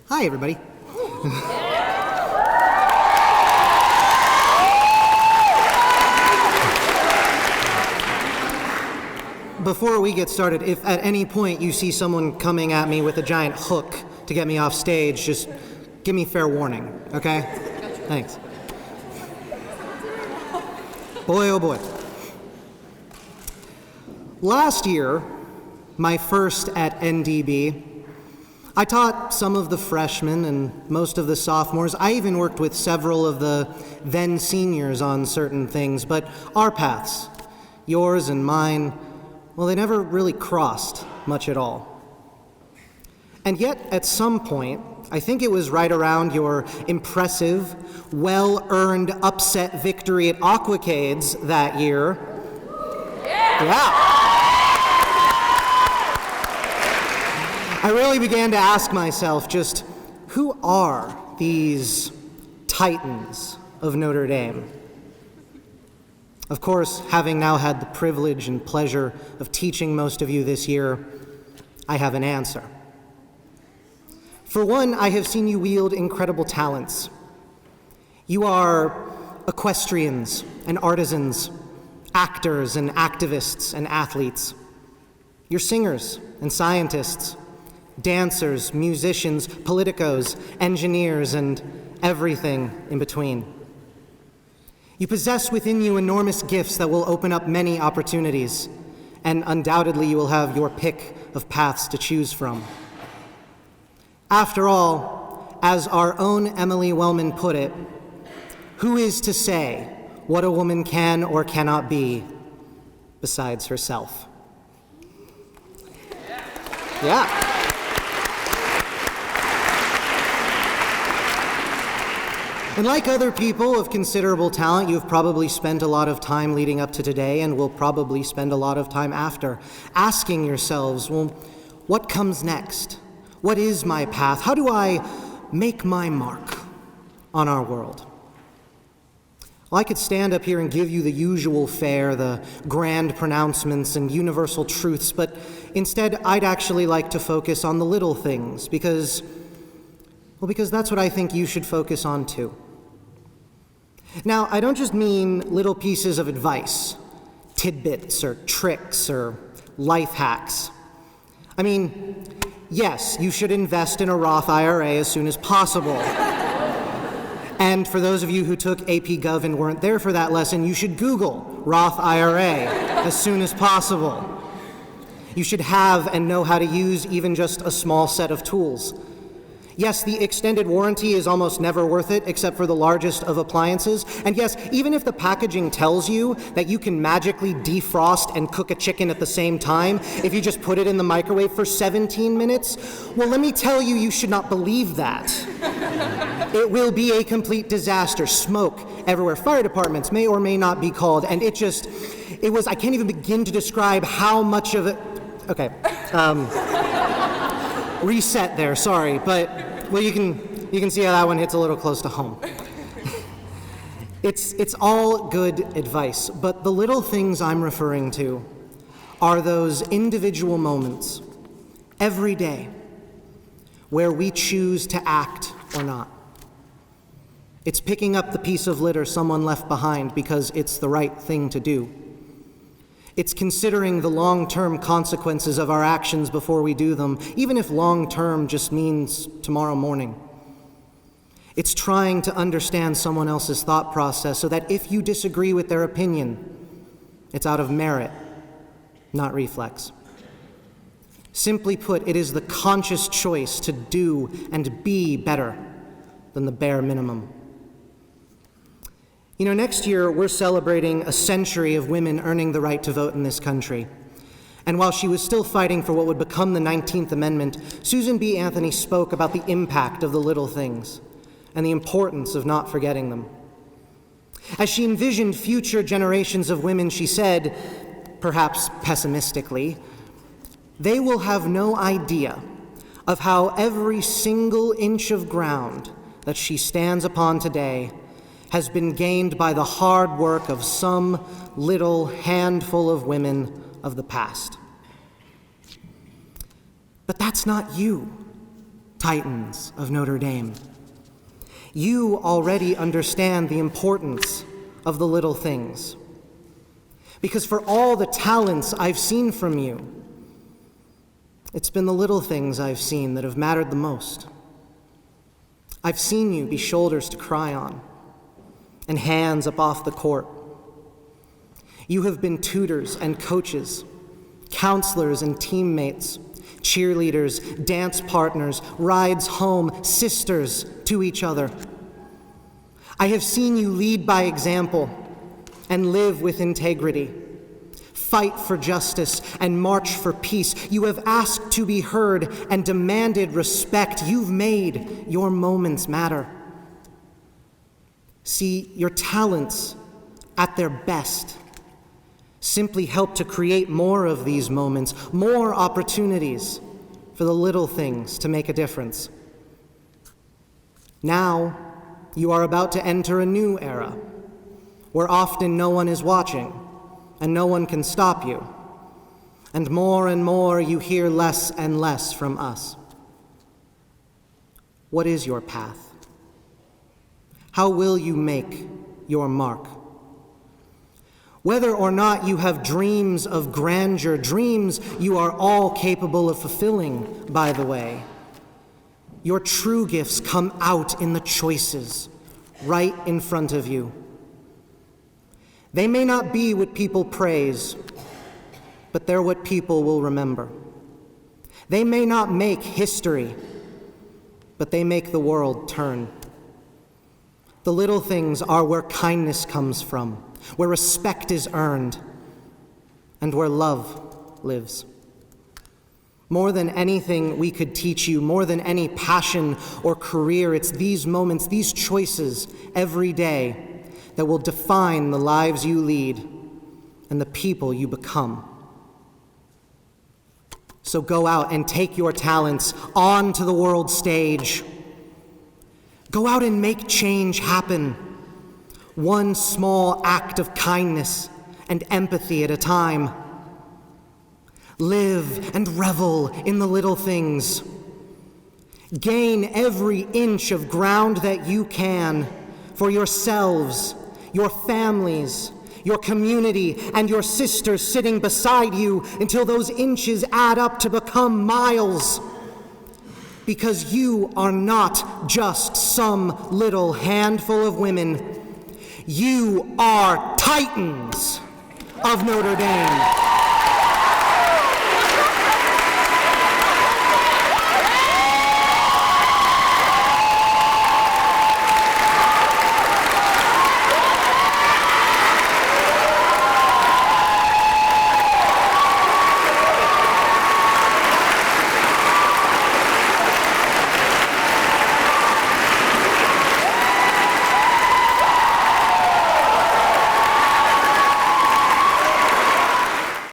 Hi, everybody. Before we get started, if at any point you see someone coming at me with a giant hook to get me off stage, just give me fair warning, okay? Thanks. Boy, oh boy. Last year, my first at NDB, I taught some of the freshmen and most of the sophomores. I even worked with several of the then seniors on certain things, but our paths, yours and mine, well, they never really crossed much at all. And yet, at some point, I think it was right around your impressive, well-earned upset victory at Aquacades that year. Yeah. I really began to ask myself just, who are these titans of Notre Dame? Of course, having now had the privilege and pleasure of teaching most of you this year, I have an answer. For one, I have seen you wield incredible talents. You are equestrians and artisans, actors and activists and athletes. You're singers and scientists, dancers, musicians, politicos, engineers, and everything in between. You possess within you enormous gifts that will open up many opportunities, and undoubtedly you will have your pick of paths to choose from. After all, as our own Emily Wellman put it, who is to say what a woman can or cannot be besides herself? Yeah. And like other people of considerable talent, you've probably spent a lot of time leading up to today and will probably spend a lot of time after, asking yourselves, well, what comes next? What is my path? How do I make my mark on our world? Well, I could stand up here and give you the usual fare, the grand pronouncements and universal truths, but instead I'd actually like to focus on the little things because that's what I think you should focus on too. Now, I don't just mean little pieces of advice, tidbits or tricks or life hacks. I mean, yes, you should invest in a Roth IRA as soon as possible. And for those of you who took AP Gov and weren't there for that lesson, you should Google Roth IRA as soon as possible. You should have and know how to use even just a small set of tools. Yes, the extended warranty is almost never worth it except for the largest of appliances. And yes, even if the packaging tells you that you can magically defrost and cook a chicken at the same time if you just put it in the microwave for 17 minutes, well, let me tell you, you should not believe that. It will be a complete disaster. Smoke everywhere. Fire departments may or may not be called. And I can't even begin to describe how much of it, okay. Reset there, sorry, but, well, you can see how that one hits a little close to home. It's all good advice, but the little things I'm referring to are those individual moments every day where we choose to act or not. It's picking up the piece of litter someone left behind because it's the right thing to do. It's considering the long-term consequences of our actions before we do them, even if long-term just means tomorrow morning. It's trying to understand someone else's thought process so that if you disagree with their opinion, it's out of merit, not reflex. Simply put, it is the conscious choice to do and be better than the bare minimum. You know, next year, we're celebrating a century of women earning the right to vote in this country. And while she was still fighting for what would become the 19th Amendment, Susan B. Anthony spoke about the impact of the little things and the importance of not forgetting them. As she envisioned future generations of women, she said, perhaps pessimistically, they will have no idea of how every single inch of ground that she stands upon today has been gained by the hard work of some little handful of women of the past. But that's not you Titans of Notre Dame. You already understand the importance of the little things. Because for all the talents I've seen from you, it's been the little things I've seen that have mattered the most. I've seen you be shoulders to cry on and hands up off the court. You have been tutors and coaches, counselors and teammates, cheerleaders, dance partners, rides home, sisters to each other. I have seen you lead by example and live with integrity, fight for justice and march for peace. You have asked to be heard and demanded respect. You've made your moments matter. See, your talents at their best simply help to create more of these moments, more opportunities for the little things to make a difference. Now, you are about to enter a new era, where often no one is watching, and no one can stop you, and more you hear less and less from us. What is your path? How will you make your mark? Whether or not you have dreams of grandeur, dreams you are all capable of fulfilling, by the way, your true gifts come out in the choices right in front of you. They may not be what people praise, but they're what people will remember. They may not make history, but they make the world turn. The little things are where kindness comes from, where respect is earned, and where love lives. More than anything we could teach you, more than any passion or career, it's these moments, these choices every day that will define the lives you lead and the people you become. So go out and take your talents onto the world stage. Go out and make change happen, one small act of kindness and empathy at a time. Live and revel in the little things. Gain every inch of ground that you can for yourselves, your families, your community, and your sisters sitting beside you until those inches add up to become miles. Because you are not just some little handful of women. You are Titans of Notre Dame.